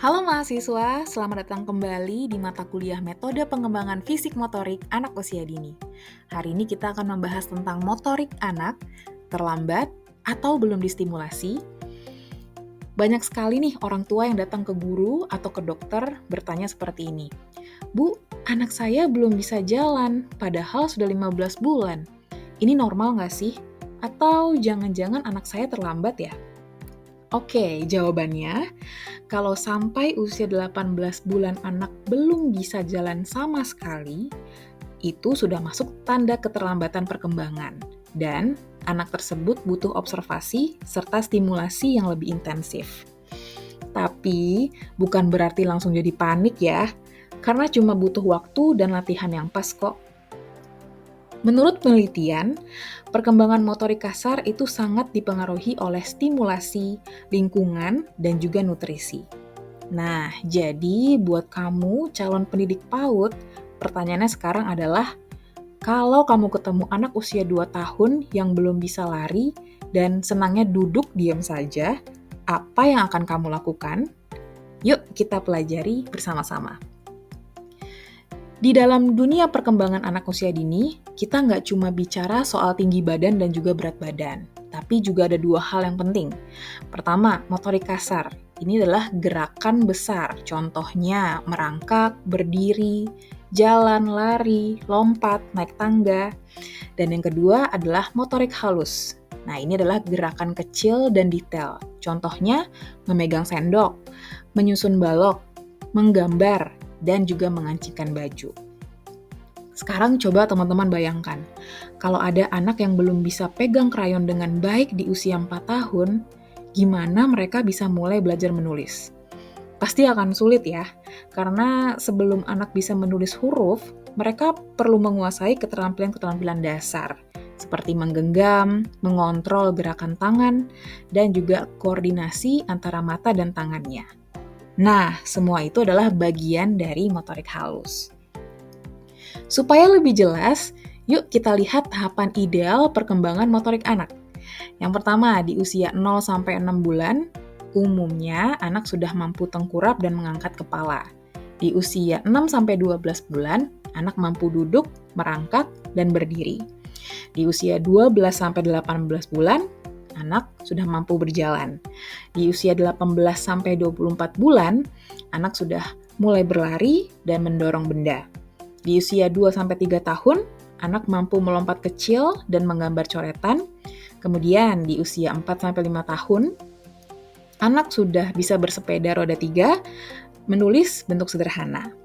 Halo mahasiswa, selamat datang kembali di mata kuliah Metode Pengembangan Fisik Motorik Anak Usia Dini. Hari ini kita akan membahas tentang motorik anak, terlambat atau belum distimulasi. Banyak sekali nih orang tua yang datang ke guru atau ke dokter bertanya seperti ini. Bu, anak saya belum bisa jalan, padahal sudah 15 bulan. Ini normal nggak sih? Atau jangan-jangan anak saya terlambat ya? Oke, jawabannya, kalau sampai usia 18 bulan anak belum bisa jalan sama sekali, itu sudah masuk tanda keterlambatan perkembangan. Dan anak tersebut butuh observasi serta stimulasi yang lebih intensif. Tapi, bukan berarti langsung jadi panik ya, karena cuma butuh waktu dan latihan yang pas kok. Menurut penelitian, perkembangan motorik kasar itu sangat dipengaruhi oleh stimulasi, lingkungan, dan juga nutrisi. Nah, jadi buat kamu calon pendidik PAUD, pertanyaannya sekarang adalah, kalau kamu ketemu anak usia 2 tahun yang belum bisa lari dan senangnya duduk diam saja, apa yang akan kamu lakukan? Yuk kita pelajari bersama-sama. Di dalam dunia perkembangan anak usia dini, kita nggak cuma bicara soal tinggi badan dan juga berat badan, tapi juga ada dua hal yang penting. Pertama, motorik kasar. Ini adalah gerakan besar, contohnya merangkak, berdiri, jalan, lari, lompat, naik tangga. Dan yang kedua adalah motorik halus. Nah, ini adalah gerakan kecil dan detail. Contohnya, memegang sendok, menyusun balok, menggambar, dan juga mengancingkan baju. Sekarang coba teman-teman bayangkan, kalau ada anak yang belum bisa pegang krayon dengan baik di usia 4 tahun, gimana mereka bisa mulai belajar menulis? Pasti akan sulit ya, karena sebelum anak bisa menulis huruf, mereka perlu menguasai keterampilan-keterampilan dasar, seperti menggenggam, mengontrol gerakan tangan, dan juga koordinasi antara mata dan tangannya. Nah, semua itu adalah bagian dari motorik halus. Supaya lebih jelas, yuk kita lihat tahapan ideal perkembangan motorik anak. Yang pertama, di usia 0-6 bulan, umumnya anak sudah mampu tengkurap dan mengangkat kepala. Di usia 6-12 bulan, anak mampu duduk, merangkak, dan berdiri. Di usia 12-18 bulan, anak sudah mampu berjalan. Di usia 18-24 bulan, anak sudah mulai berlari dan mendorong benda. Di usia 2-3 tahun, anak mampu melompat kecil dan menggambar coretan. Kemudian di usia 4-5 tahun, anak sudah bisa bersepeda roda 3, menulis bentuk sederhana.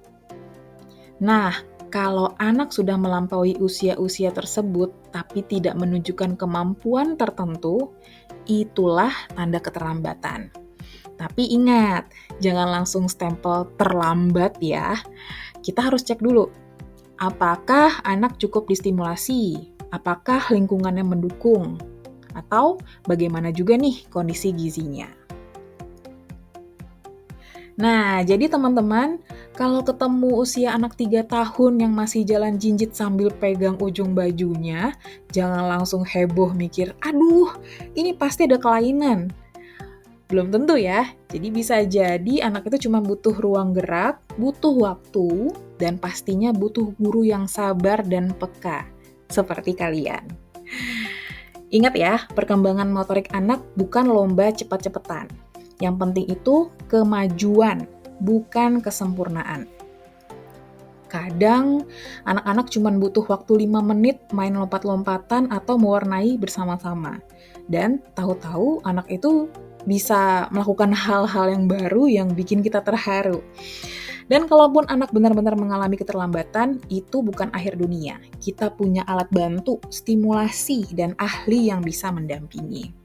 Nah, kalau anak sudah melampaui usia-usia tersebut tapi tidak menunjukkan kemampuan tertentu, itulah tanda keterlambatan. Tapi ingat, jangan langsung stempel terlambat ya. Kita harus cek dulu, apakah anak cukup distimulasi? Apakah lingkungannya mendukung? Atau bagaimana juga nih kondisi gizinya? Nah, jadi teman-teman, kalau ketemu usia anak 3 tahun yang masih jalan jinjit sambil pegang ujung bajunya, jangan langsung heboh mikir, aduh, ini pasti ada kelainan. Belum tentu ya, jadi bisa jadi anak itu cuma butuh ruang gerak, butuh waktu, dan pastinya butuh guru yang sabar dan peka, seperti kalian. Ingat ya, perkembangan motorik anak bukan lomba cepat-cepatan. Yang penting itu kemajuan, bukan kesempurnaan. Kadang anak-anak cuma butuh waktu 5 menit main lompat-lompatan atau mewarnai bersama-sama. Dan tahu-tahu anak itu bisa melakukan hal-hal yang baru yang bikin kita terharu. Dan kalaupun anak benar-benar mengalami keterlambatan, itu bukan akhir dunia. Kita punya alat bantu, stimulasi, dan ahli yang bisa mendampingi.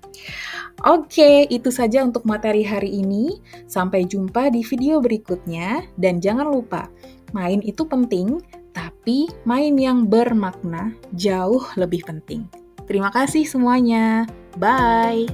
Oke, itu saja untuk materi hari ini. Sampai jumpa di video berikutnya. Dan jangan lupa, main itu penting, tapi main yang bermakna jauh lebih penting. Terima kasih semuanya. Bye!